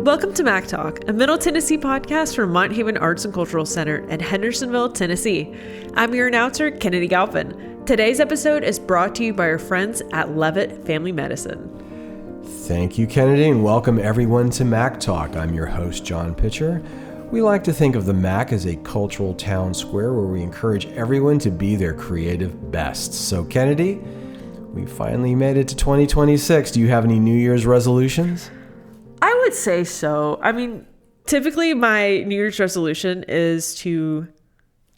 Welcome to Mac Talk, a Middle Tennessee podcast from Mont Haven Arts and Cultural Center in Hendersonville, Tennessee. I'm your announcer, Kennedy Galpin. Today's episode is brought to you by our friends at Levitt Family Medicine. Thank you, Kennedy, and welcome everyone to Mac Talk. I'm your host, John Pitcher. We like to think of the Mac as a cultural town square where we encourage everyone to be their creative best. So, Kennedy, we finally made it to 2026. Do you have any New Year's resolutions? I would say so. I mean, typically my New Year's resolution is to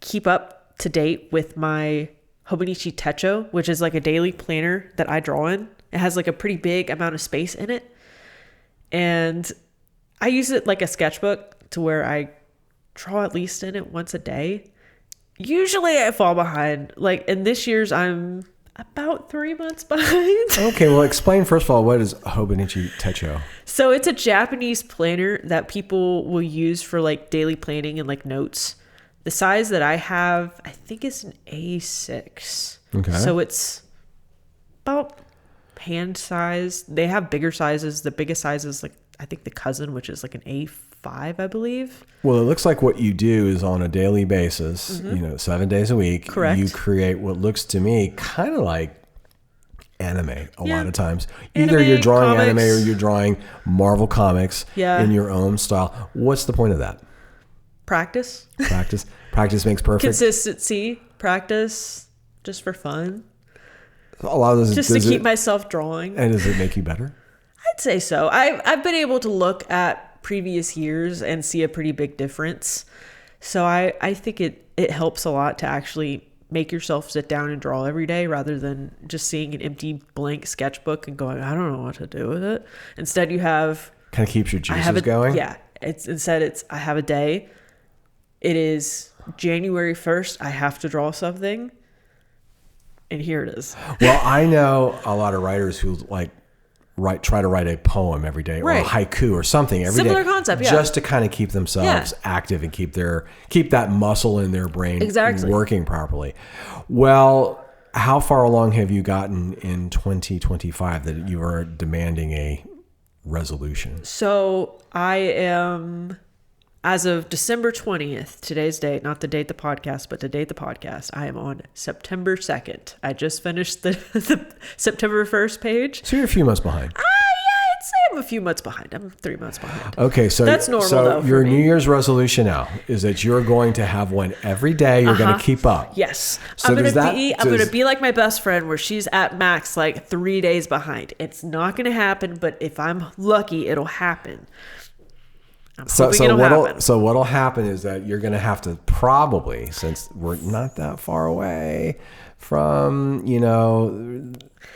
keep up to date with my Hobonichi Techo, which is like a daily planner that I draw in. It has like a pretty big amount of space in it. And I use it like a sketchbook to where I draw at least in it once a day. Usually I fall behind. Like in this year's, I'm about 3 months behind. Okay, well, explain first of all, what is Hobonichi Techo? So it's a Japanese planner that people will use for like daily planning and like notes. The size that I have, I think it's an A6. Okay. So it's about hand size. They have bigger sizes. The biggest size is like, I think the cousin, which is like an A5, I believe. Well, it looks like what you do is on a daily basis, 7 days a week. Correct. You create what looks to me kind of like anime a lot of times. Anime, Either you're drawing comics. anime or you're drawing Marvel comics Yeah. in your own style. What's the point of that? Practice. Practice makes perfect. Consistency. Practice. Just for fun. A lot of those Just to keep myself drawing. And does it make you better? I'd say so. I've been able to look at previous years and see a pretty big difference. So I think it helps a lot to actually make yourself sit down and draw every day rather than just seeing an empty blank sketchbook and going, I don't know what to do with it. Instead, you have... Kind of keeps your juices going? Yeah. I have a day. It is January 1st. I have to draw something. And here it is. Well, I know a lot of writers who try to write a poem every day or a haiku or something every day. Similar concept, yeah. Just to kind of keep themselves active and keep that muscle in their brain working properly. Well, how far along have you gotten in 2025 that you are demanding a resolution? So I am, as of December 20th, today's date, not the date the podcast, but the date the podcast, I am on September 2nd. I just finished the September 1st page. So you're a few months behind. Yeah, I'd say I'm a few months behind. I'm 3 months behind. Okay, so that's normal. So though, your for me. New Year's resolution now is that you're going to have one every day. You're going to keep up. Yes. So I'm gonna be like my best friend where she's at max like 3 days behind. It's not gonna happen, but if I'm lucky, it'll happen. So what'll happen is that you're going to have to probably, since we're not that far away from,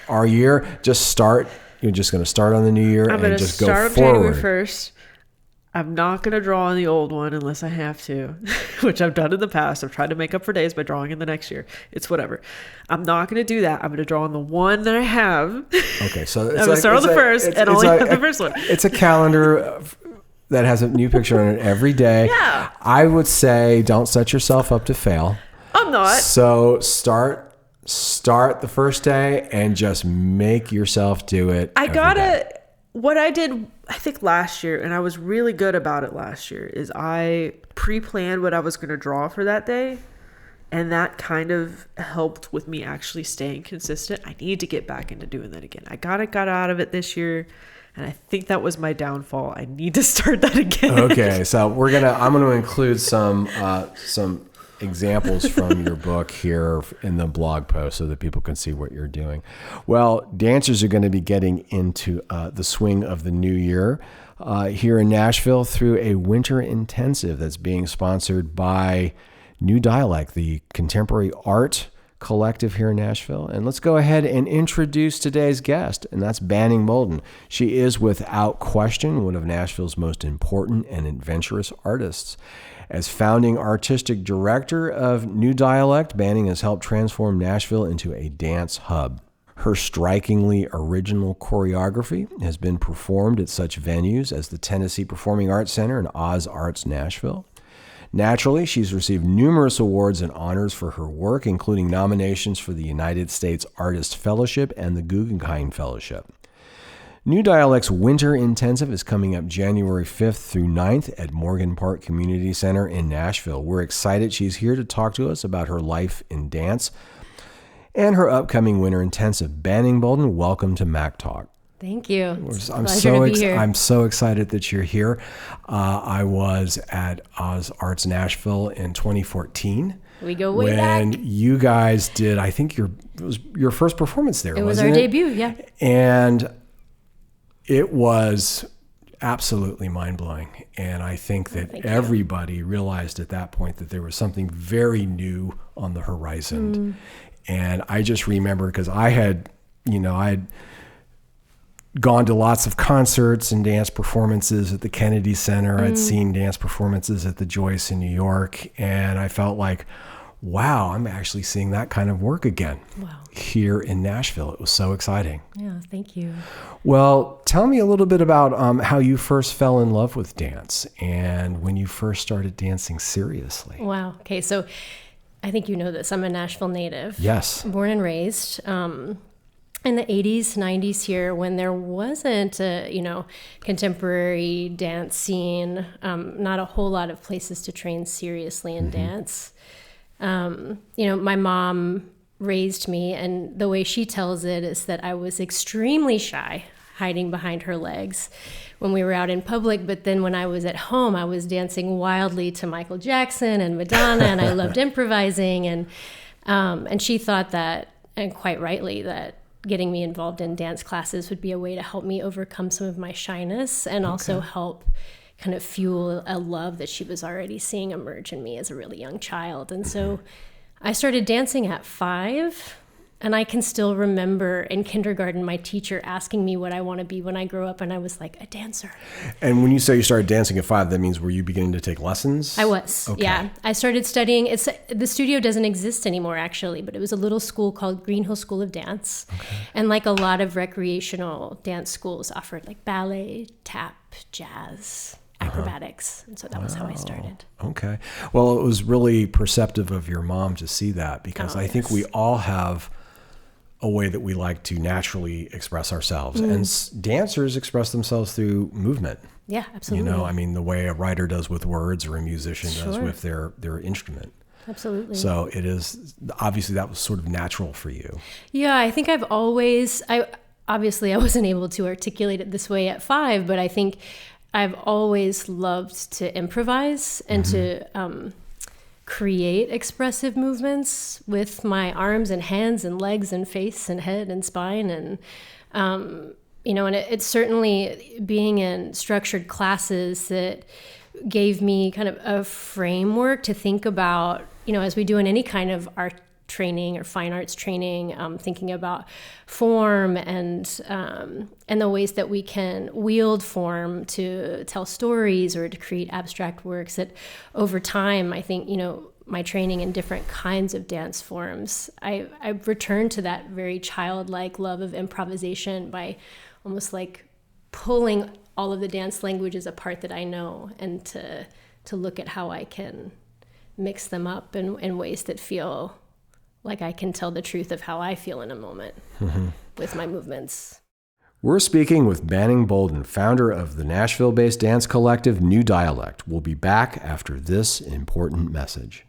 our year, just start. You're just going to start on the new year and just go forward. I'm going to start on January 1st. I'm not going to draw on the old one unless I have to, which I've done in the past. I've tried to make up for days by drawing in the next year. It's whatever. I'm not going to do that. I'm going to draw on the one that I have. Okay, so I'm going to start on the first and only have the first one. It's a calendar that has a new picture on it every day. Yeah. I would say don't set yourself up to fail. I'm not. So start the first day and just make yourself do it. What I did, I think last year, and I was really good about it last year, is I pre-planned what I was going to draw for that day. And that kind of helped with me actually staying consistent. I need to get back into doing that again. I got out of it this year. And I think that was my downfall. I need to start that again. Okay, so I'm gonna include some examples from your book here in the blog post so that people can see what you're doing. Well, dancers are going to be getting into the swing of the new year here in Nashville through a winter intensive that's being sponsored by New Dialect, the contemporary art collective here in Nashville. And let's go ahead and introduce today's guest, and that's Bouldin. She is without question one of Nashville's most important and adventurous artists. As founding artistic director of New Dialect, Banning has helped transform Nashville into a dance hub. Her strikingly original choreography has been performed at such venues as the Tennessee Performing Arts Center and Oz Arts Nashville. Naturally, she's received numerous awards and honors for her work, including nominations for the United States Artist Fellowship and the Guggenheim Fellowship. New Dialect's Winter Intensive is coming up January 5th through 9th at Morgan Park Community Center in Nashville. We're excited she's here to talk to us about her life in dance and her upcoming Winter Intensive. Banning Bouldin, welcome to Mac Talk. Thank you. I'm so excited that you're here. I was at Oz Arts Nashville in 2014. We go way back. When you guys did, I think it was your first performance there. It was our debut, yeah. And it was absolutely mind-blowing. And I think that everybody realized at that point that there was something very new on the horizon. And I just remember, because I had gone to lots of concerts and dance performances at the Kennedy Center. I'd seen dance performances at the Joyce in New York. And I felt like, wow, I'm actually seeing that kind of work again here in Nashville. It was so exciting. Yeah, thank you. Well, tell me a little bit about how you first fell in love with dance and when you first started dancing seriously. Wow. Okay, so I think you know this. I'm a Nashville native. Yes. Born and raised. In the 80s, 90s here, when there wasn't a, contemporary dance scene, not a whole lot of places to train seriously in dance. My mom raised me, and the way she tells it is that I was extremely shy, hiding behind her legs when we were out in public. But then when I was at home, I was dancing wildly to Michael Jackson and Madonna, and I loved improvising. And she thought that, and quite rightly, that getting me involved in dance classes would be a way to help me overcome some of my shyness and also help kind of fuel a love that she was already seeing emerge in me as a really young child. And so I started dancing at 5, and I can still remember in kindergarten my teacher asking me what I want to be when I grow up, and I was like, a dancer. And when you say you started dancing at 5, that means were you beginning to take lessons? I was, yeah. I started studying. The studio doesn't exist anymore, actually, but it was a little school called Green Hill School of Dance. And like a lot of recreational dance schools offered like ballet, tap, jazz, acrobatics. And so that was how I started. Okay. Well, it was really perceptive of your mom to see that, because I think we all have a way that we like to naturally express ourselves. And dancers express themselves through movement. Yeah, absolutely. The way a writer does with words or a musician does with their instrument. Absolutely. So it is, obviously that was sort of natural for you. Yeah, I think obviously I wasn't able to articulate it this way at 5, but I think I've always loved to improvise and to create expressive movements with my arms and hands and legs and face and head and spine. And, and it's certainly being in structured classes that gave me kind of a framework to think about, as we do in any kind of art training or fine arts training, thinking about form and the ways that we can wield form to tell stories or to create abstract works. That over time, I think, my training in different kinds of dance forms, I returned to that very childlike love of improvisation by almost like pulling all of the dance languages apart that I know, and to look at how I can mix them up in ways that feel like I can tell the truth of how I feel in a moment with my movements. We're speaking with Banning Bouldin, founder of the Nashville-based dance collective New Dialect. We'll be back after this important message.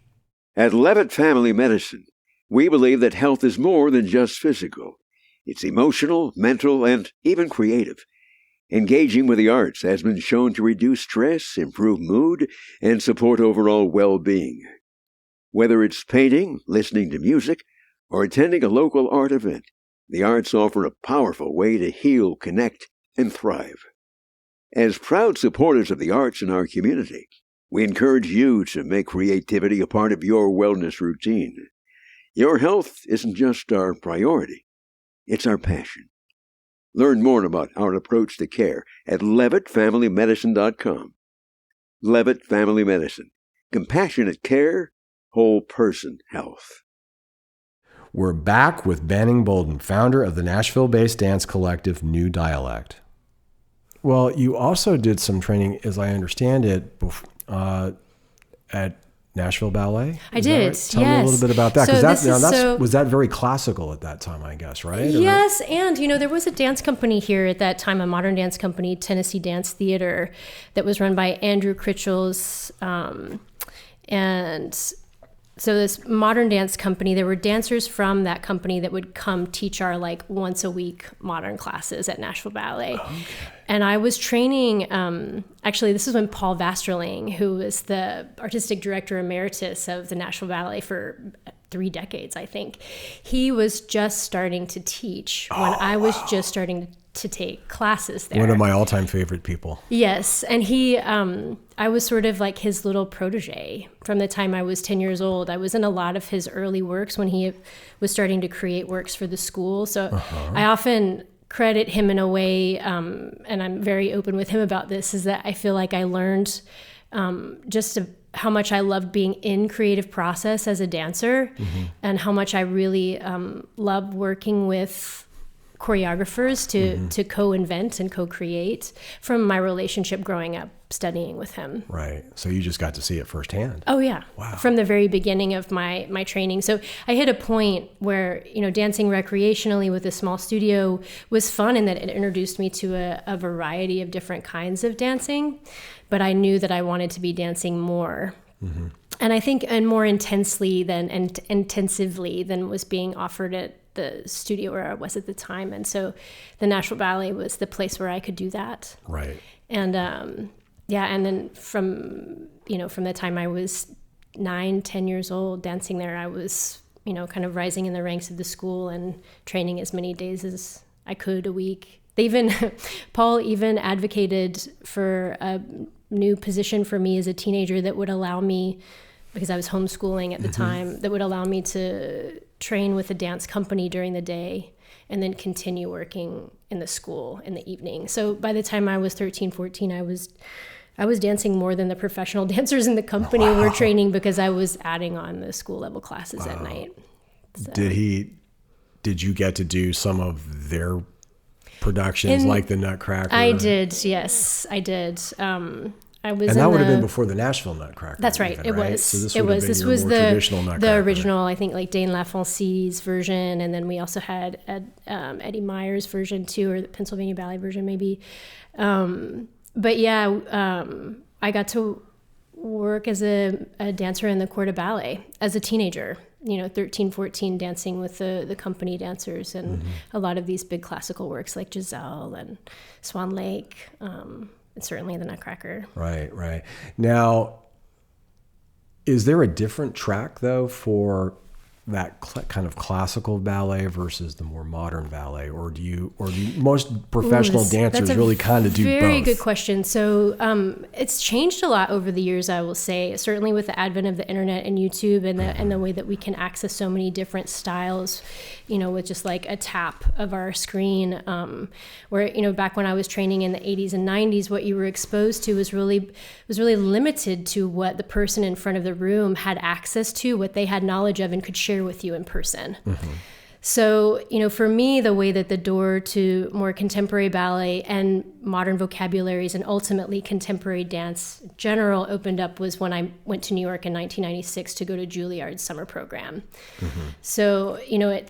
At Levitt Family Medicine, we believe that health is more than just physical. It's emotional, mental, and even creative. Engaging with the arts has been shown to reduce stress, improve mood, and support overall well-being. Whether it's painting, listening to music, or attending a local art event, the arts offer a powerful way to heal, connect, and thrive. As proud supporters of the arts in our community, we encourage you to make creativity a part of your wellness routine. Your health isn't just our priority, it's our passion. Learn more about our approach to care at levittfamilymedicine.com. Levitt Family Medicine. Compassionate care, whole person health. We're back with Banning Bouldin, founder of the Nashville-based dance collective New Dialect. Well, you also did some training, as I understand it, at Nashville Ballet? I did. Right? Tell me a little bit about that, So because was that very classical at that time, I guess, right? Yes, and there was a dance company here at that time, a modern dance company, Tennessee Dance Theater, that was run by Andrew Critchell's, and so this modern dance company, there were dancers from that company that would come teach our like once a week modern classes at Nashville Ballet. Okay. And I was training, actually this is when Paul Vasterling, who was the artistic director emeritus of the Nashville Ballet for 3 decades, I think, he was just starting to teach when I was just starting to take classes there. One of my all-time favorite people. Yes, and he, I was sort of like his little protege from the time I was 10 years old. I was in a lot of his early works when he was starting to create works for the school. So I often credit him in a way, and I'm very open with him about this, is that I feel like I learned how much I loved being in creative process as a dancer, and how much I really loved working with choreographers to co-invent and co-create from my relationship growing up studying with him. Right. So you just got to see it firsthand. Oh yeah. Wow. From the very beginning of my training. So I hit a point where, dancing recreationally with a small studio was fun, in that it introduced me to a variety of different kinds of dancing, but I knew that I wanted to be dancing more. And I think, and more intensely and intensively than was being offered at the studio where I was at the time. And so the Nashville Ballet was the place where I could do that. Right. And and then from the time I was 9-10 years old dancing there, I was kind of rising in the ranks of the school and training as many days as I could a week. Paul even advocated for a new position for me as a teenager that would allow me, because I was homeschooling at the time, that would allow me to train with a dance company during the day and then continue working in the school in the evening. So by the time I was 13, 14, I was dancing more than the professional dancers in the company were training, because I was adding on the school level classes at night. So. Did you get to do some of their productions like the Nutcracker? I did, yes, I did. That would have been before the Nashville Nutcracker. That's right. Even, it right? was. So this was the traditional Nutcracker. The original, I think, like Dane LaFoncie's version, and then we also had Eddie Meyer's version too, or the Pennsylvania Ballet version maybe. But yeah, I got to work as a dancer in the corps de ballet as a teenager. 13, 14, dancing with the company dancers, and a lot of these big classical works like Giselle and Swan Lake. And certainly the Nutcracker. Right. Now, is there a different track though for that kind of classical ballet versus the more modern ballet, or do most professional dancers really kind of do both? Very good question. So it's changed a lot over the years, I will say. Certainly with the advent of the internet and YouTube, and the way that we can access so many different styles, with just like a tap of our screen. Where back when I was training in the 80s and 90s, what you were exposed to was really limited to what the person in front of the room had access to, what they had knowledge of and could share with you in person. So, for me, the way that the door to more contemporary ballet and modern vocabularies and ultimately contemporary dance in general opened up was when I went to New York in 1996 to go to Juilliard's summer program. So,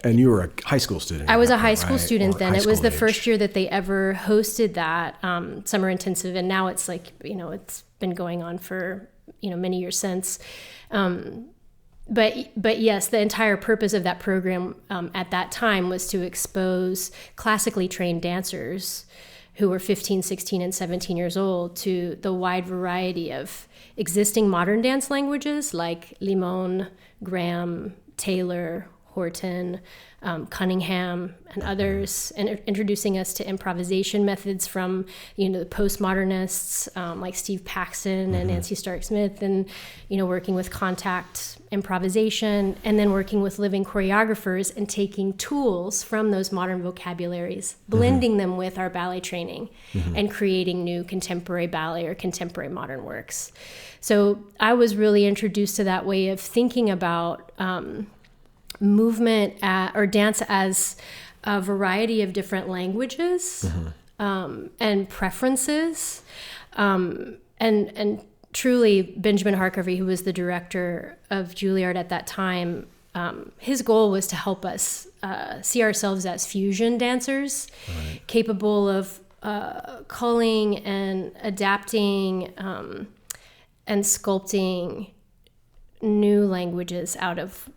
and you were a high school student. I was a high school student then. It was the first year that they ever hosted that summer intensive. And now it's like, it's been going on for, many years since. But yes, the entire purpose of that program at that time was to expose classically trained dancers who were 15, 16, and 17 years old to the wide variety of existing modern dance languages like Limon, Graham, Taylor, Horton, Cunningham, and others, and introducing us to improvisation methods from, the postmodernists like Steve Paxton and Nancy Stark Smith, and, working with contact improvisation, and then working with living choreographers and taking tools from those modern vocabularies, blending them with our ballet training, and creating new contemporary ballet or contemporary modern works. So I was really introduced to that way of thinking about movement or dance as a variety of different languages and preferences, and truly Benjamin Harkavy, who was the director of Juilliard at that time, his goal was to help us see ourselves as fusion dancers, capable of culling and adapting and sculpting new languages out of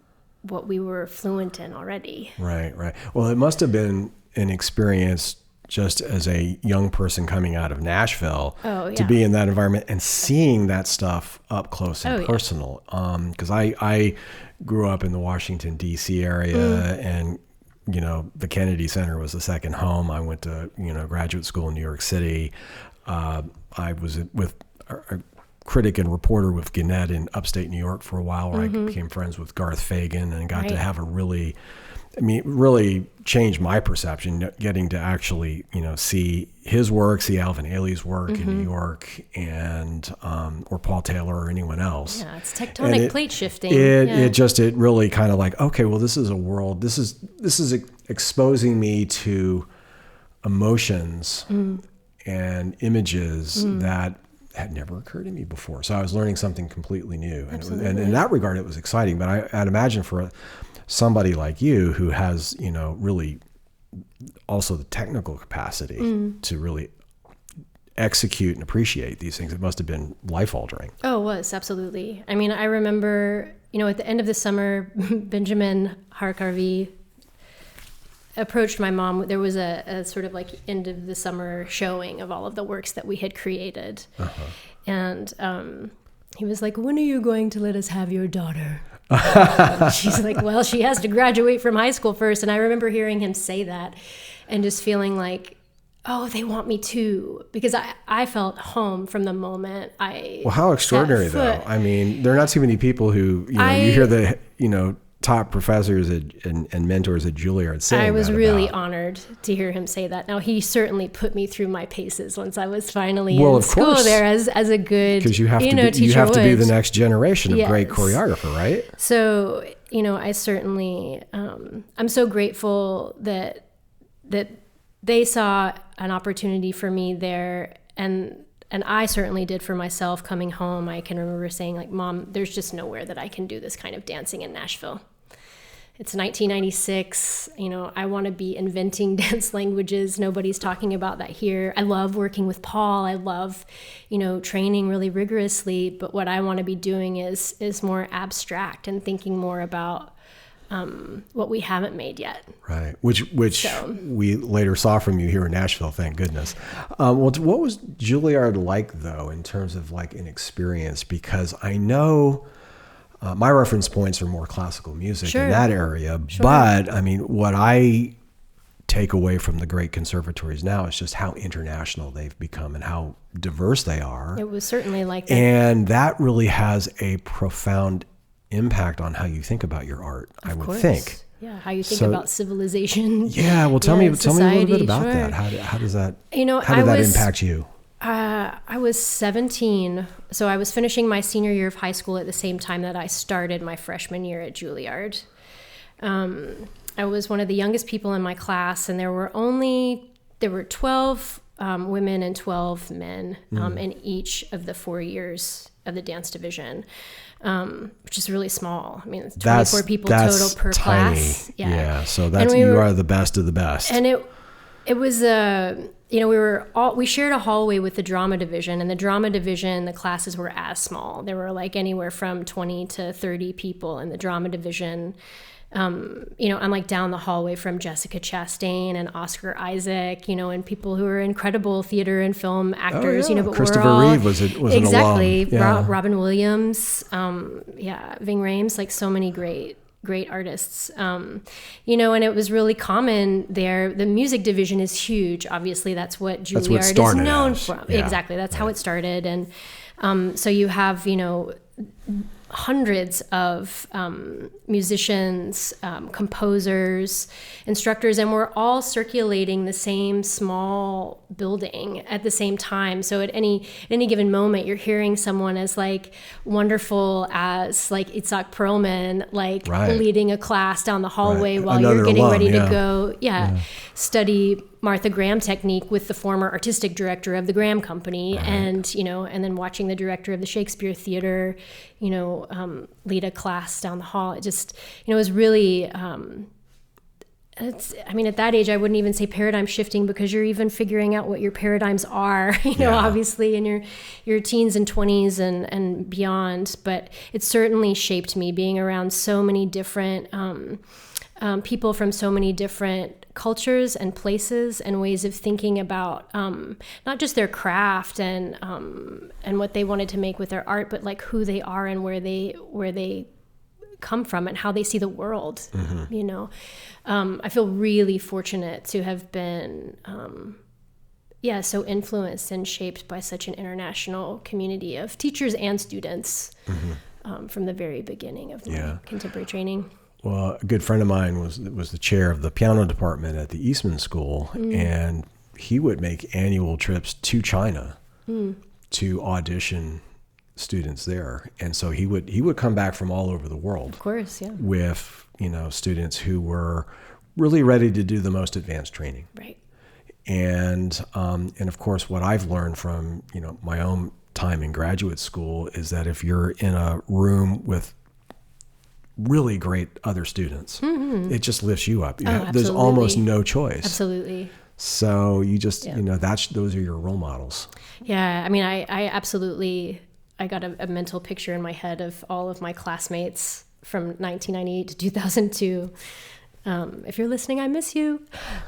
what we were fluent in already. Right. Well, it must have been an experience just as a young person coming out of Nashville to be in that environment and seeing that stuff up close and personal. Because I grew up in the Washington, D.C. area, and, you know, the Kennedy Center was the second home. I went to, you know, graduate school in New York City. I was with a critic and reporter with Gannett in upstate New York for a while, where I became friends with Garth Fagan and got to have a really changed my perception, getting to actually, you know, see his work, see Alvin Ailey's work in New York, and or Paul Taylor or anyone else. Yeah, it's tectonic plate shifting. It really kind of like, okay, well, this is a world. This is exposing me to emotions and images that had never occurred to me before. So I was learning something completely new, and in that regard, it was exciting. But I'd imagine for somebody like you who has, you know, really also the technical capacity to really execute and appreciate these things, it must have been life-altering. Oh, it was, absolutely. I mean, I remember, you know, at the end of the summer, Benjamin Harkavy approached my mom. There was a sort of like end of the summer showing of all of the works that we had created. And he was like, "When are you going to let us have your daughter?" She's like, "Well, she has to graduate from high school first." And I remember hearing him say that and just feeling like, oh, they want me to, because I felt home from the moment I Well, how extraordinary though. I mean, there are not too many people who, you know, you hear the, you know, top professors and mentors at Juilliard saying I was really honored to hear him say that. Now, he certainly put me through my paces once I was finally in school there as a good, because you have to be the next generation of great choreographer, right? So, you know, I certainly, I'm so grateful that they saw an opportunity for me there, and I certainly did for myself coming home. I can remember saying, like, "Mom, there's just nowhere that I can do this kind of dancing in Nashville. It's 1996. You know, I want to be inventing dance languages. Nobody's talking about that here. I love working with Paul. I love, you know, training really rigorously. But what I want to be doing is more abstract and thinking more about what we haven't made yet." Right. Which we later saw from you here in Nashville, thank goodness. Well, what was Juilliard like though, in terms of like an experience? Because I know my reference points are more classical music in that area, but I mean, what I take away from the great conservatories now is just how international they've become and how diverse they are. It was certainly like that. And that really has a profound impact on how you think about your art, I would think. Yeah, how you think about civilization. Yeah, well, tell me a little bit about that. How does that? You know, how did that impact you? I was 17, so I was finishing my senior year of high school at the same time that I started my freshman year at Juilliard. I was one of the youngest people in my class, and there were 12 women and 12 men in each of the 4 years of the dance division. Which is really small. I mean, it's 24 people total per tiny class. Yeah. So you are the best of the best. And it was you know, we shared a hallway with the drama division, and the drama division, the classes were as small. There were like anywhere from 20 to 30 people in the drama division. You know, I'm like down the hallway from Jessica Chastain and Oscar Isaac, you know, and people who are incredible theater and film actors, you know, but Christopher we're all, Reeve was exactly, an alum. Yeah. Robin Williams, Ving Rhames, like so many great artists, you know, and it was really common there. The music division is huge. Obviously, that's what Juilliard is known for. Yeah. Exactly. That's how it started. And so you have, you know, hundreds of musicians, composers, instructors, and we're all circulating the same small building at the same time. So at any given moment, you're hearing someone as like wonderful as like Itzhak Perlman, like leading a class down the hallway while you're getting ready to go, study Martha Graham technique with the former artistic director of the Graham Company, and and then watching the director of the Shakespeare Theater, lead a class down the hall. It just, it was really. At that age, I wouldn't even say paradigm shifting, because you're even figuring out what your paradigms are, obviously in your teens and 20s and beyond. But it certainly shaped me, being around so many different people from so many different cultures and places and ways of thinking about not just their craft and what they wanted to make with their art, but like who they are and where they come from and how they see the world. I feel really fortunate to have been so influenced and shaped by such an international community of teachers and students from the very beginning of my contemporary training. Well, a good friend of mine was the chair of the piano department at the Eastman School, and he would make annual trips to China to audition students there. And so he would come back from all over the world, of course, with students who were really ready to do the most advanced training. Right. And of course, what I've learned from my own time in graduate school is that if you're in a room with really great other students, it just lifts you up. There's almost no choice. Absolutely. So you just those are your role models. Yeah, I absolutely. I got a mental picture in my head of all of my classmates from 1998 to 2002. If you're listening, I miss you.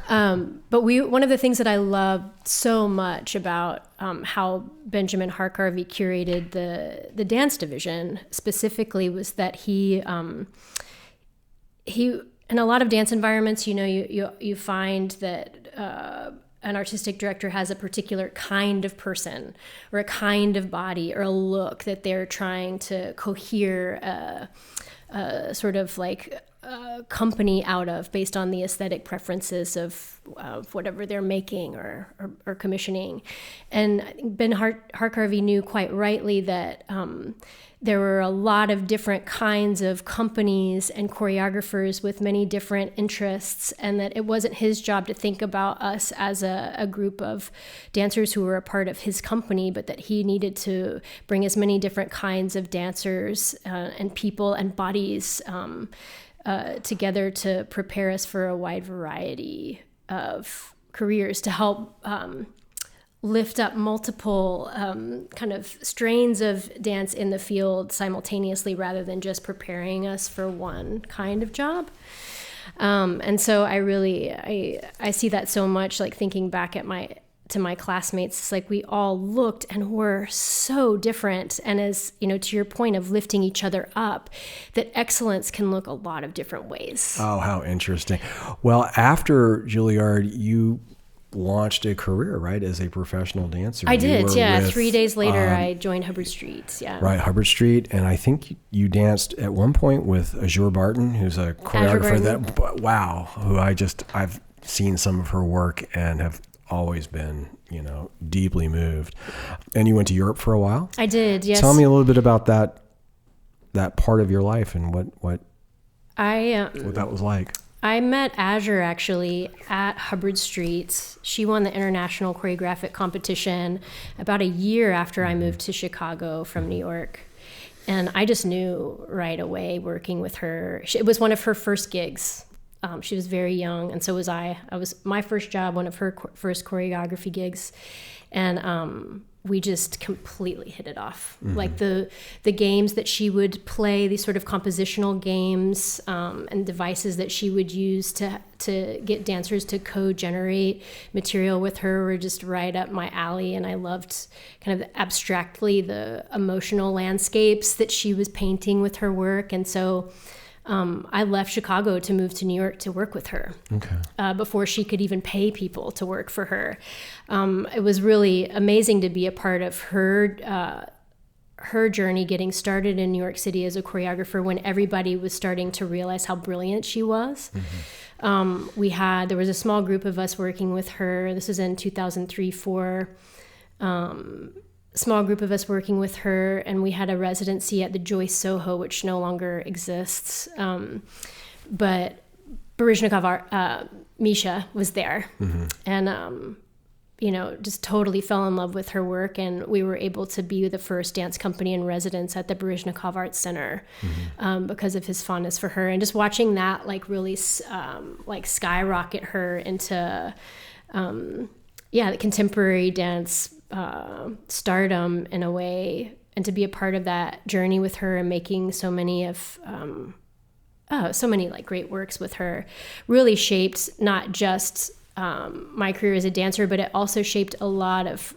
But one of the things that I loved so much about how Benjamin Hark-Harvey curated the dance division specifically was that he in a lot of dance environments, you find that an artistic director has a particular kind of person or a kind of body or a look that they're trying to cohere a sort of like company out of based on the aesthetic preferences of whatever they're making or commissioning. And Ben Hark-Harvey knew quite rightly that there were a lot of different kinds of companies and choreographers with many different interests, and that it wasn't his job to think about us as a group of dancers who were a part of his company, but that he needed to bring as many different kinds of dancers and people and bodies together to prepare us for a wide variety of careers, to help lift up multiple kind of strains of dance in the field simultaneously, rather than just preparing us for one kind of job. And so I see that so much, like thinking back at my classmates. It's like we all looked and were so different. And as to your point of lifting each other up, that excellence can look a lot of different ways. Oh, how interesting. Well, after Juilliard, you launched a career, right, as a professional dancer. I did, yeah. 3 days later, I joined Hubbard Street. Yeah. Right, Hubbard Street, and I think you danced at one point with Azure Barton, who's a choreographer who I've seen some of her work and have always been, deeply moved. And you went to Europe for a while? I did, yes. Tell me a little bit about that part of your life and what that was like. I met Azure actually at Hubbard Street. She won the International Choreographic Competition about a year after I moved to Chicago from New York. And I just knew right away working with her. It was one of her first gigs. She was very young, and so was I. I was my first job, one of her first choreography gigs. And we just completely hit it off. Like the games that she would play, these sort of compositional games and devices that she would use to get dancers to co-generate material with her were just right up my alley. And I loved kind of abstractly the emotional landscapes that she was painting with her work. And so I left Chicago to move to New York to work with her before she could even pay people to work for her. It was really amazing to be a part of her journey getting started in New York City as a choreographer when everybody was starting to realize how brilliant she was. There was a small group of us working with her. This was in 2003-04. Small group of us working with her, and we had a residency at the Joyce Soho, which no longer exists. But Baryshnikov, Misha was there, and just totally fell in love with her work, and we were able to be the first dance company in residence at the Baryshnikov Art Center because of his fondness for her, and just watching that really skyrocket her into the contemporary dance stardom in a way, and to be a part of that journey with her and making so many great works with her really shaped not just my career as a dancer, but it also shaped a lot of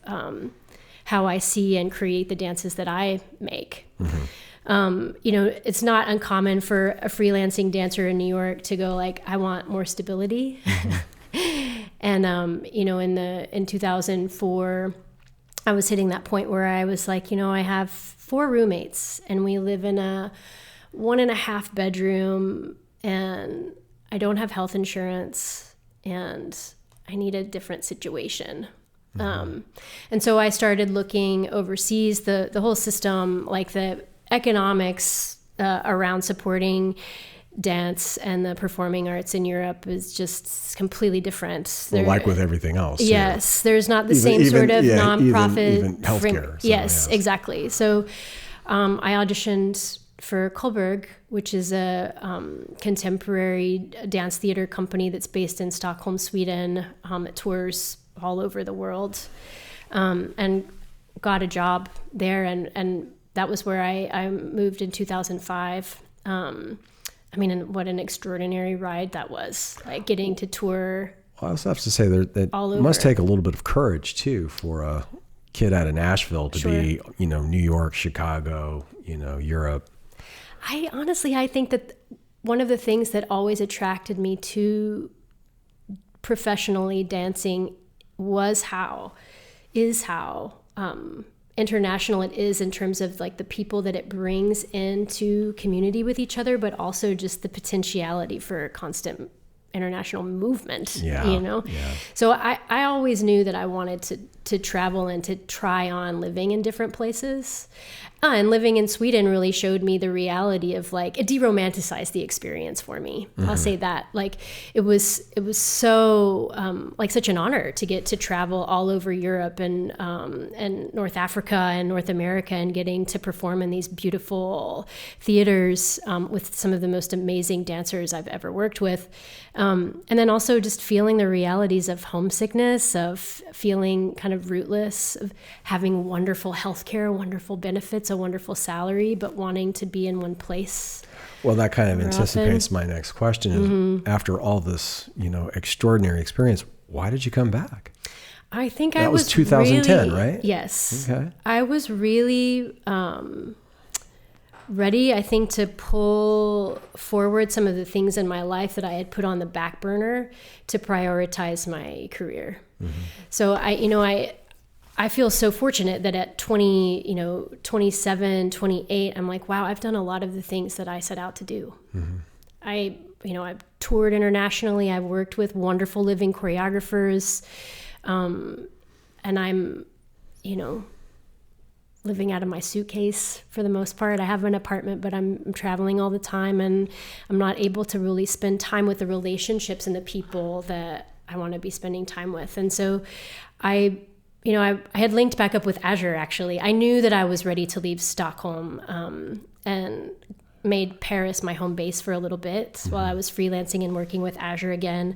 how I see and create the dances that I make. It's not uncommon for a freelancing dancer in New York to go I want more stability. And in 2004, I was hitting that point where I was I have 4 roommates, and we live in a 1.5 bedroom, and I don't have health insurance, and I need a different situation. And so I started looking overseas. The whole system, the economics around supporting dance and the performing arts in Europe is just completely different. Well, with everything else. Yes, there's not the same sort of nonprofit. Even healthcare. Yes, exactly. So I auditioned for Kohlberg, which is a contemporary dance theater company that's based in Stockholm, Sweden. It tours all over the world, and got a job there. And that was where I moved in 2005. And what an extraordinary ride that was, getting to tour. Well, I also have to say that must take a little bit of courage too for a kid out of Nashville to be, New York, Chicago, Europe. I think that one of the things that always attracted me to professionally dancing is how international it is in terms of the people that it brings into community with each other, but also just the potentiality for constant international movement. So I always knew that I wanted to travel and to try on living in different places. And living in Sweden really showed me the reality of it de-romanticized the experience for me. I'll say that. It was so such an honor to get to travel all over Europe and North Africa and North America, and getting to perform in these beautiful theaters with some of the most amazing dancers I've ever worked with. And then also just feeling the realities of homesickness, of feeling kind of rootless, of having wonderful healthcare, wonderful benefits, a wonderful salary, but wanting to be in one place. Well, that kind of anticipates my next question. Is after all this, extraordinary experience, why did you come back? I think that was 2010, really, right? Yes. Okay. I was really ready, I think, to pull forward some of the things in my life that I had put on the back burner to prioritize my career. So I feel so fortunate that at 27, 28, I'm wow, I've done a lot of the things that I set out to do. I've toured internationally. I've worked with wonderful living choreographers. And I'm, living out of my suitcase for the most part. I have an apartment, but I'm traveling all the time, and I'm not able to really spend time with the relationships and the people that I want to be spending time with. And so I had linked back up with Azure, actually. I knew that I was ready to leave Stockholm, and made Paris my home base for a little bit while I was freelancing and working with Azure again.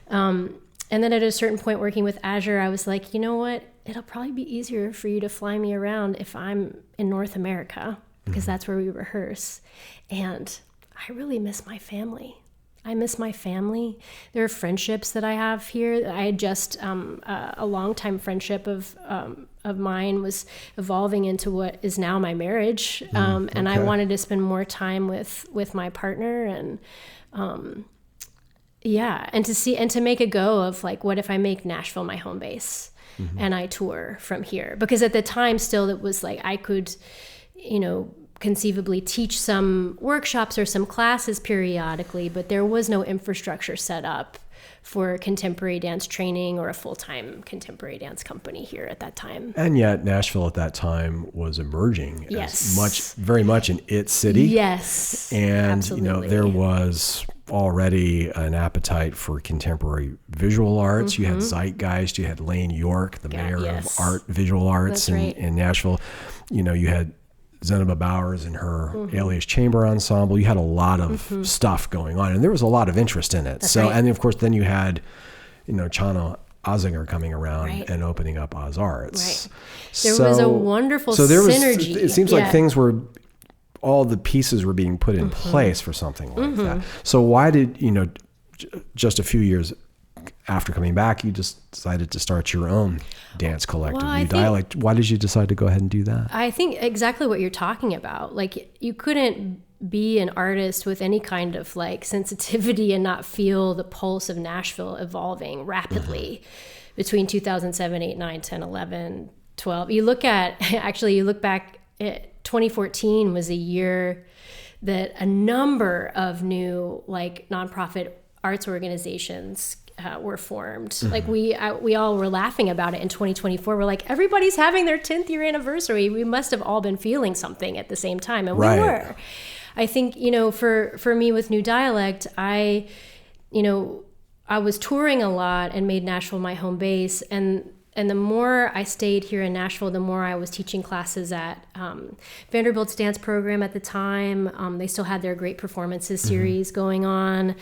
And then at a certain point working with Azure, I was like, you know what? It'll probably be easier for you to fly me around if I'm in North America, because that's where we rehearse. And I really miss my family. I miss my family. There are friendships that I have here. I had just a longtime friendship of mine was evolving into what is now my marriage, and I wanted to spend more time with my partner, and and to make a go of what if I make Nashville my home base, and I tour from here, because at the time still it was I could, conceivably teach some workshops or some classes periodically, but there was no infrastructure set up for contemporary dance training or a full-time contemporary dance company here at that time. And yet Nashville at that time was emerging yes. as very much in its city. Yes. And, absolutely. There was already an appetite for contemporary visual arts. You had Zeitgeist, you had Lane York, the mayor of art, visual arts in Nashville. You know, you had Zenaba Bowers and her Alias Chamber Ensemble. You had a lot of stuff going on, and there was a lot of interest in it. And of course, then you had, you know, Chana Ozinger coming around and opening up Oz Arts. There was a wonderful synergy. It seems like things were, all the pieces were being put in place for something like that. So why did, you know, just a few years after coming back, you just decided to start your own dance collective, New Dialect? Why did you decide to go ahead and do that? I think exactly what you're talking about. Like, you couldn't be an artist with any kind of like sensitivity and not feel the pulse of Nashville evolving rapidly between 2007, 8, 9, 10, 11, 12. You look back at 2014 was a year that a number of new like nonprofit arts organizations were formed. Like we all were laughing about it in 2024. We're like, everybody's having their 10th year anniversary. We must have all been feeling something at the same time. And we were. I think, you know, for me with New Dialect, I was touring a lot and made Nashville my home base. And the more I stayed here in Nashville, the more I was teaching classes at Vanderbilt's dance program at the time. They still had their Great Performances series going on.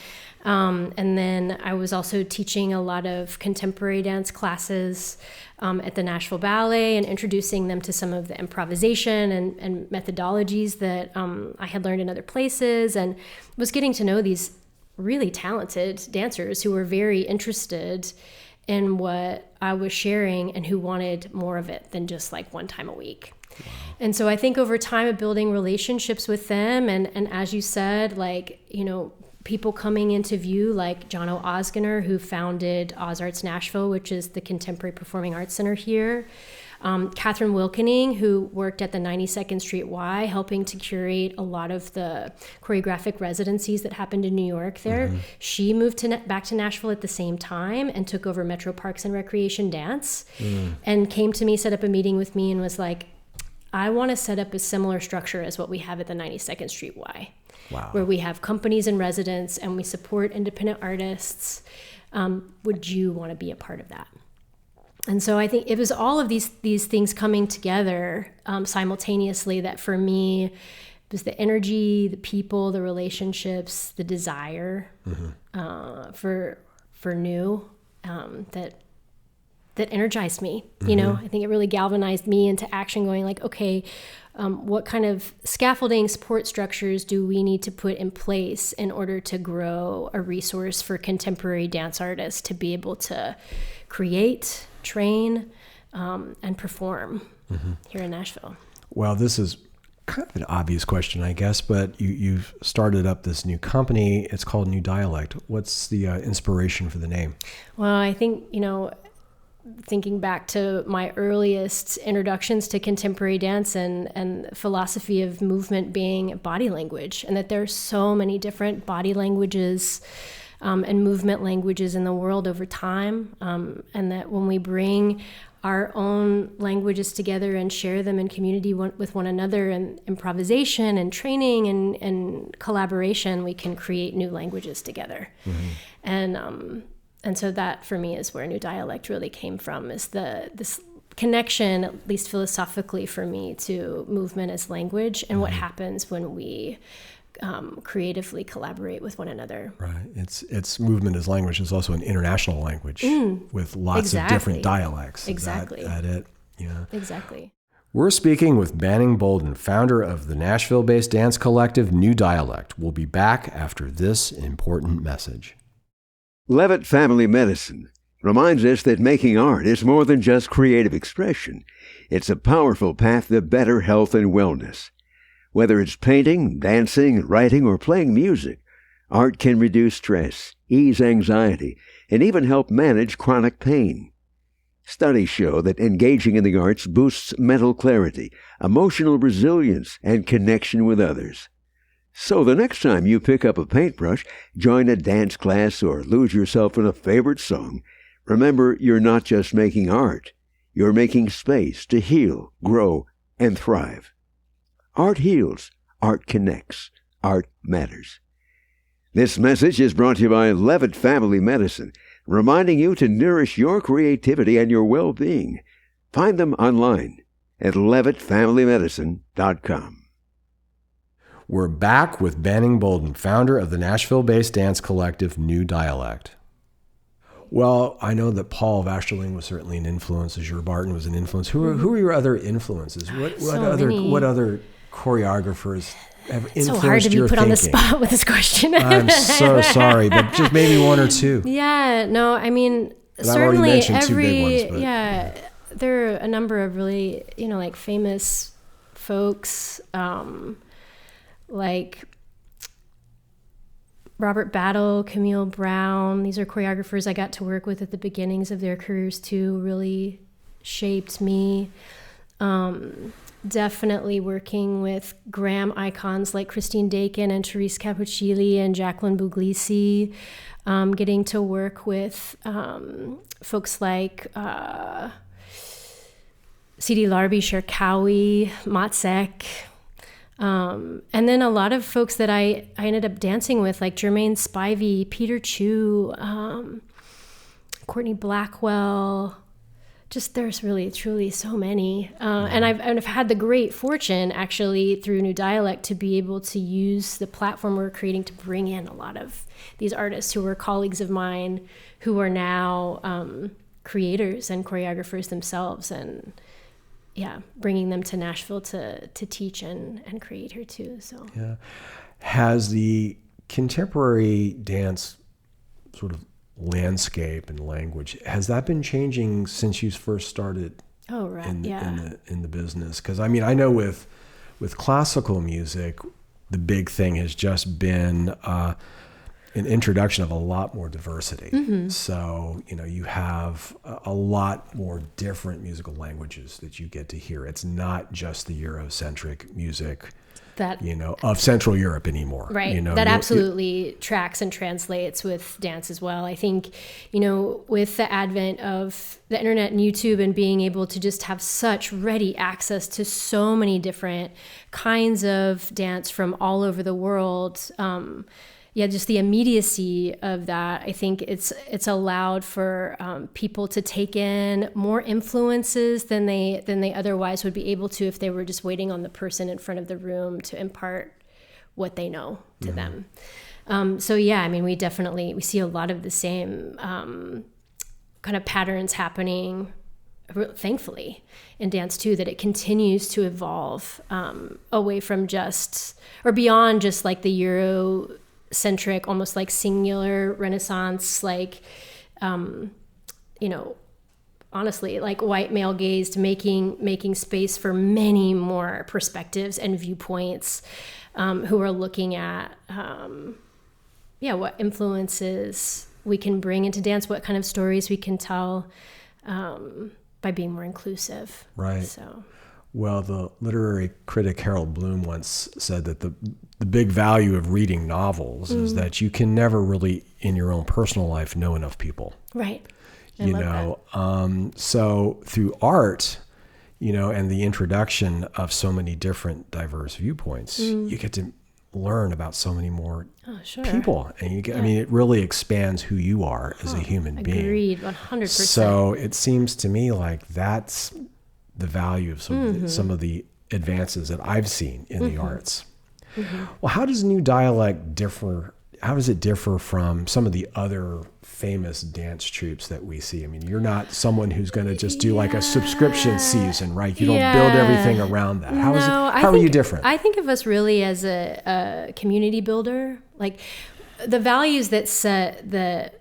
And then I was also teaching a lot of contemporary dance classes at the Nashville Ballet and introducing them to some of the improvisation and methodologies that I had learned in other places, and was getting to know these really talented dancers who were very interested in what I was sharing and who wanted more of it than just like one time a week. Wow. And so I think over time of building relationships with them, and as you said, like, you know, people coming into view like Jono Osgener, who founded Oz Arts Nashville, which is the contemporary performing arts center here. Catherine Wilkening, who worked at the 92nd Street Y, helping to curate a lot of the choreographic residencies that happened in New York there. She moved back to Nashville at the same time and took over Metro Parks and Recreation Dance and came to me, set up a meeting with me, and was like, I want to set up a similar structure as what we have at the 92nd Street Y. Wow. Where we have companies in residence and we support independent artists. Would you want to be a part of that? And so I think it was all of these things coming together simultaneously that for me was the energy, the people, the relationships, the desire for new that energized me. You know, I think it really galvanized me into action, going like, okay, what kind of scaffolding support structures do we need to put in place in order to grow a resource for contemporary dance artists to be able to create, train, and perform here in Nashville? Well, this is kind of an obvious question, I guess, but you've started up this new company. It's called New Dialect. What's the inspiration for the name? Well, I think, you know, thinking back to my earliest introductions to contemporary dance and philosophy of movement being body language, and that there are so many different body languages and movement languages in the world over time, and that when we bring our own languages together and share them in community with one another, and improvisation and training and collaboration, we can create new languages together. And so that, for me, is where New Dialect really came from, is this connection, at least philosophically for me, to movement as language and what happens when we creatively collaborate with one another. Right. It's movement as language is also an international language with lots of different dialects. Exactly. Is that it? Yeah. Exactly. We're speaking with Banning Bouldin, founder of the Nashville-based dance collective New Dialect. We'll be back after this important message. Levitt Family Medicine reminds us that making art is more than just creative expression. It's a powerful path to better health and wellness. Whether it's painting, dancing, writing, or playing music, art can reduce stress, ease anxiety, and even help manage chronic pain. Studies show that engaging in the arts boosts mental clarity, emotional resilience, and connection with others. So the next time you pick up a paintbrush, join a dance class, or lose yourself in a favorite song, remember you're not just making art. You're making space to heal, grow, and thrive. Art heals. Art connects. Art matters. This message is brought to you by Levitt Family Medicine, reminding you to nourish your creativity and your well-being. Find them online at levittfamilymedicine.com. We're back with Banning Bouldin, founder of the Nashville-based dance collective New Dialect. Well, I know that Paul Vasterling was certainly an influence. Azure Barton was an influence. Who are your other influences? What other choreographers have influenced your thinking? It's so hard to be put on the spot with this question. I'm so sorry, but just maybe one or two. Yeah, no, I mean, I've already mentioned two big ones, yeah, there are a number of really, like famous folks, like Robert Battle, Camille Brown. These are choreographers I got to work with at the beginnings of their careers too, really shaped me. Definitely working with Graham icons like Christine Dakin and Therese Capuccilli and Jacqueline Buglisi. Getting to work with folks like Sidi Larbi, Sherkawi, Matsek. And then a lot of folks that I ended up dancing with, like Jermaine Spivey, Peter Chu, Courtney Blackwell. Just there's really, truly so many. And I've had the great fortune, actually, through New Dialect to be able to use the platform we're creating to bring in a lot of these artists who were colleagues of mine who are now creators and choreographers themselves. And yeah, bringing them to Nashville to teach and create here too. So yeah, has the contemporary dance sort of landscape and language, has that been changing since you first started? Oh right, in the business? Because I mean, I know with classical music, the big thing has just been an introduction of a lot more diversity. Mm-hmm. So, you have a lot more different musical languages that you get to hear. It's not just the Eurocentric music that of Central Europe anymore. Right. That absolutely tracks and translates with dance as well. I think, with the advent of the internet and YouTube and being able to just have such ready access to so many different kinds of dance from all over the world, just the immediacy of that. I think it's allowed for people to take in more influences than they otherwise would be able to if they were just waiting on the person in front of the room to impart what they know to them. We see a lot of the same kind of patterns happening, thankfully, in dance too, that it continues to evolve away from just, or beyond just like the Eurocentric, almost like singular Renaissance, like, honestly, like white male gazed, making space for many more perspectives and viewpoints, who are looking at, what influences we can bring into dance, what kind of stories we can tell, by being more inclusive. Right. So. Well, the literary critic Harold Bloom once said that the big value of reading novels is that you can never really, in your own personal life, know enough people. Right. I love that. So through art, and the introduction of so many different diverse viewpoints, you get to learn about so many more people. And you get, it really expands who you are as a human being. Agreed, 100%. So it seems to me like that's the value of some of the advances that I've seen in the arts. Mm-hmm. Well, how does New Dialect differ? How does it differ from some of the other famous dance troupes that we see? I mean, you're not someone who's going to just do like a subscription season, right? You don't build everything around that. How are you different? I think of us really as a community builder. Like the values that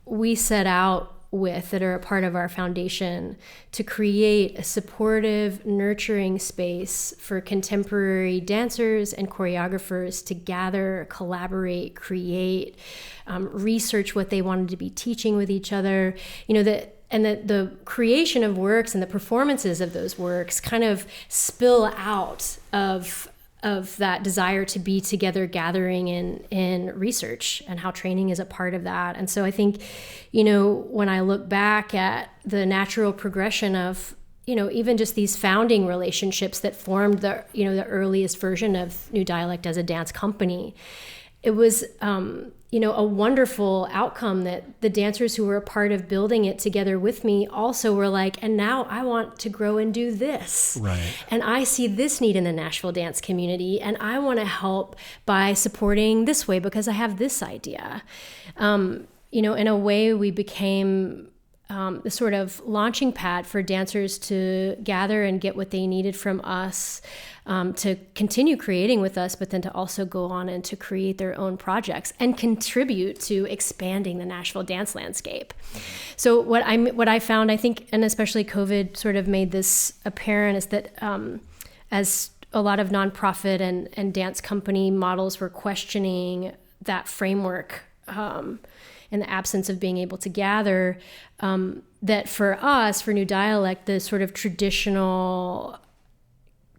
we set out with, that are a part of our foundation, to create a supportive, nurturing space for contemporary dancers and choreographers to gather, collaborate, create, research what they wanted to be teaching with each other. The creation of works and the performances of those works kind of spill out of that desire to be together, gathering in research, and how training is a part of that. And so I think, when I look back at the natural progression of, even just these founding relationships that formed the earliest version of New Dialect as a dance company, it was, a wonderful outcome that the dancers who were a part of building it together with me also were like, and now I want to grow and do this. Right. And I see this need in the Nashville dance community, and I want to help by supporting this way because I have this idea. In a way, we became the sort of launching pad for dancers to gather and get what they needed from us, to continue creating with us, but then to also go on and to create their own projects and contribute to expanding the Nashville dance landscape. So what I found, I think, and especially COVID sort of made this apparent, is that as a lot of nonprofit and dance company models were questioning that framework, in the absence of being able to gather, that for us, for New Dialect, the sort of traditional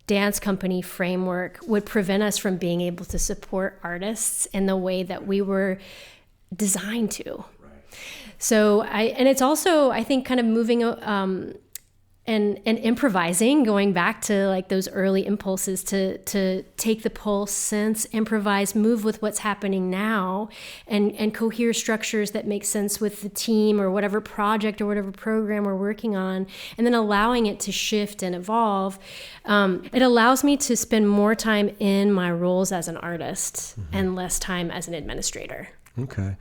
dance company framework would prevent us from being able to support artists in the way that we were designed to. Right. So it's also, I think, kind of moving and improvising, going back to like those early impulses to take the pulse, sense, improvise, move with what's happening now, and cohere structures that make sense with the team or whatever project or whatever program we're working on, and then allowing it to shift and evolve. It allows me to spend more time in my roles as an artist and less time as an administrator. Okay.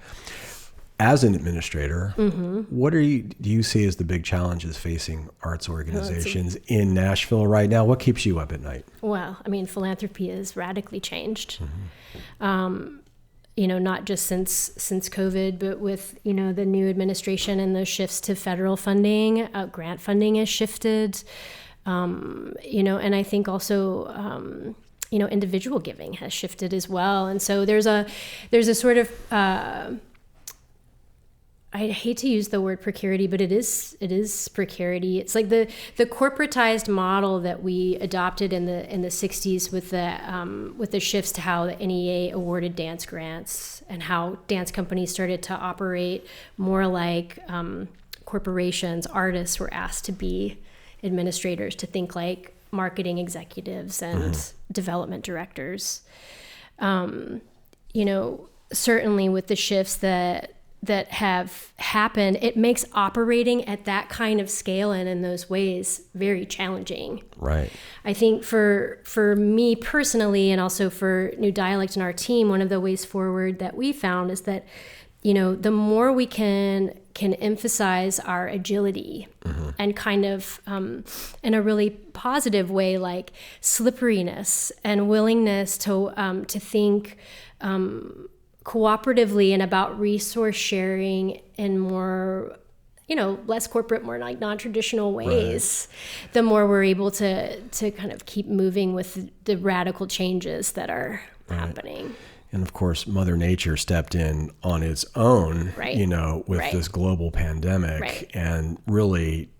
As an administrator, what do you see as the big challenges facing arts organizations in Nashville right now? What keeps you up at night? Well, I mean, philanthropy has radically changed. Not just since COVID, but with, the new administration and the shifts to federal funding, grant funding has shifted, and I think also, individual giving has shifted as well. And so there's a sort of, I hate to use the word precarity, but it is precarity. It's like the corporatized model that we adopted in the 60s with the shifts to how the NEA awarded dance grants and how dance companies started to operate more like corporations. Artists were asked to be administrators, to think like marketing executives and development directors. Certainly with the shifts that have happened, it makes operating at that kind of scale and in those ways very challenging. Right. I think for me personally, and also for New Dialect and our team, one of the ways forward that we found is that, the more we can emphasize our agility and kind of in a really positive way, like slipperiness and willingness to think cooperatively and about resource sharing in more, less corporate, more like non-traditional ways, right, the more we're able to kind of keep moving with the radical changes that are happening. And of course, Mother Nature stepped in on its own, with this global pandemic and really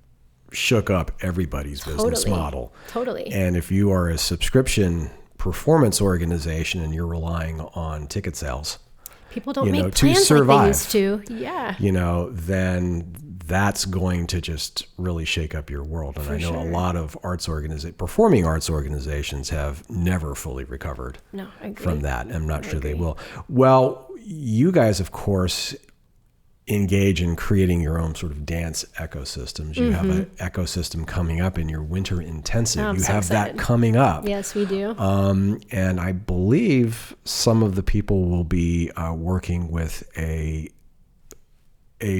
shook up everybody's business model. Totally. And if you are a subscription performance organization and you're relying on ticket sales, people don't make plans to survive, like they used to. Yeah. Then that's going to just really shake up your world. And I know a lot of performing arts organizations have never fully recovered from that. I'm not sure they will. Well, you guys, of course, engage in creating your own sort of dance ecosystems. You have an ecosystem coming up in your winter intensive. You have excited. That coming up. Yes, we do. And I believe some of the people will be working with a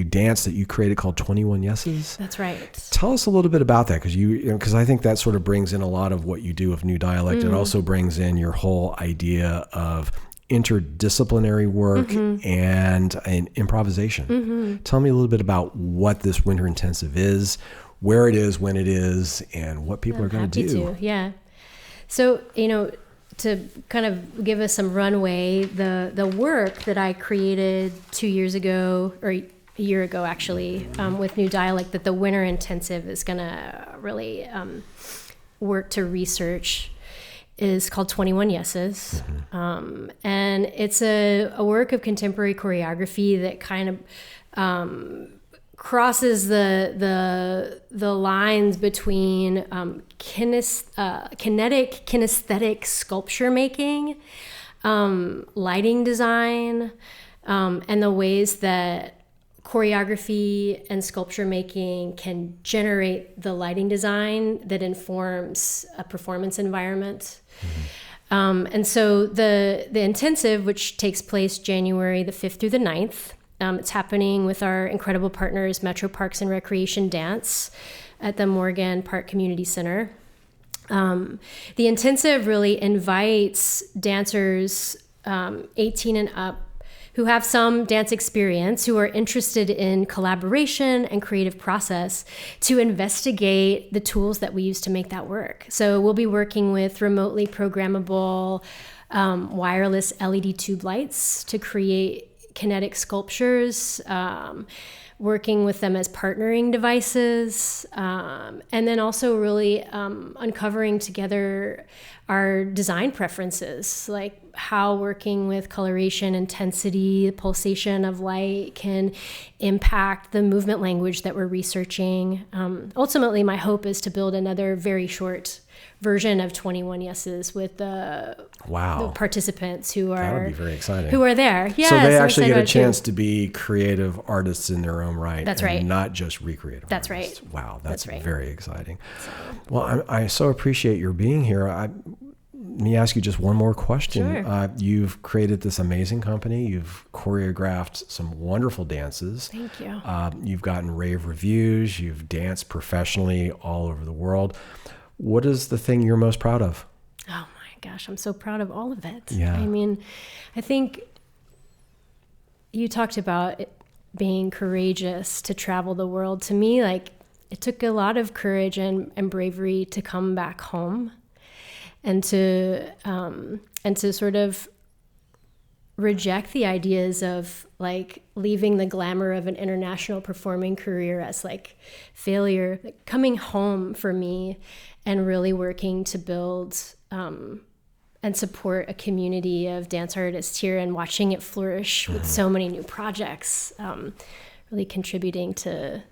dance that you created called 21 Yeses. That's right. Tell us a little bit about that, because I think that sort of brings in a lot of what you do of New Dialect. It also brings in your whole idea of interdisciplinary work and improvisation. Tell me a little bit about what this winter intensive is, where it is, when it is, and what people are going to do. Yeah. So, to kind of give us some runway, the work that I created 2 years ago, or a year ago actually, with New Dialect, that the winter intensive is going to really work to research, is called 21 Yeses. And it's a work of contemporary choreography that kind of crosses the lines between kinetic, kinesthetic sculpture making, lighting design, and the ways that choreography and sculpture making can generate the lighting design that informs a performance environment. And so the intensive, which takes place January the 5th through the 9th, it's happening with our incredible partners, Metro Parks and Recreation Dance at the Morgan Park Community Center. The intensive really invites dancers 18 and up who have some dance experience, who are interested in collaboration and creative process, to investigate the tools that we use to make that work. So we'll be working with remotely programmable wireless LED tube lights to create kinetic sculptures, working with them as partnering devices, and then also really uncovering together our design preferences, like how working with coloration, intensity, pulsation of light can impact the movement language that we're researching. Ultimately, my hope is to build another very short version of 21 Yeses with the participants who are, that would be very exciting, who are there. Yeah, so they actually get a chance to be creative artists in their own right. That's right. Not just recreative That's artists. right. Wow, that's right. very exciting. Well, I so appreciate your being here. Let me ask you just one more question. Sure. You've created this amazing company. You've choreographed some wonderful dances. Thank you. You've gotten rave reviews. You've danced professionally all over the world. What is the thing you're most proud of? Oh my gosh, I'm so proud of all of it. Yeah. I mean, I think you talked about it being courageous to travel the world. To me, like, it took a lot of courage and bravery to come back home and to sort of reject the ideas of like leaving the glamour of an international performing career as like failure. Like, coming home for me and really working to build and support a community of dance artists here and watching it flourish with so many new projects, really contributing to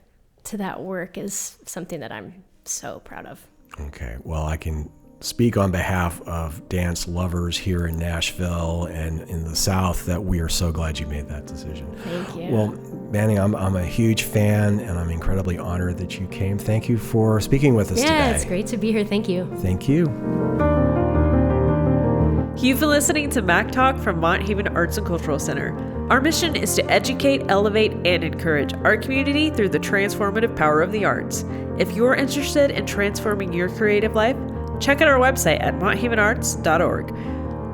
that work is something that I'm so proud of. Okay. Well, I can speak on behalf of dance lovers here in Nashville and in the South that we are so glad you made that decision. Thank you. Well, Manny, I'm a huge fan and I'm incredibly honored that you came. Thank you for speaking with us today. Yeah, it's great to be here. Thank you. Thank you. You've been listening to Mac Talk from Mont Haven Arts and Cultural Center. Our mission is to educate, elevate, and encourage our community through the transformative power of the arts. If you're interested in transforming your creative life, check out our website at monthavenarts.org.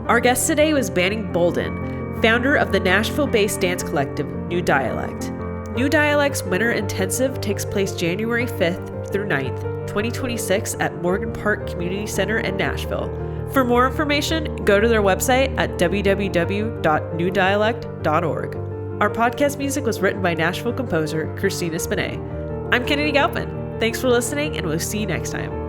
Our guest today was Bouldin, founder of the Nashville-based dance collective New Dialect. New Dialect's Winter Intensive takes place January 5th through 9th, 2026 at Morgan Park Community Center in Nashville. For more information, go to their website at www.newdialect.org. Our podcast music was written by Nashville composer Christina Spinet. I'm Kennedy Galpin. Thanks for listening, and we'll see you next time.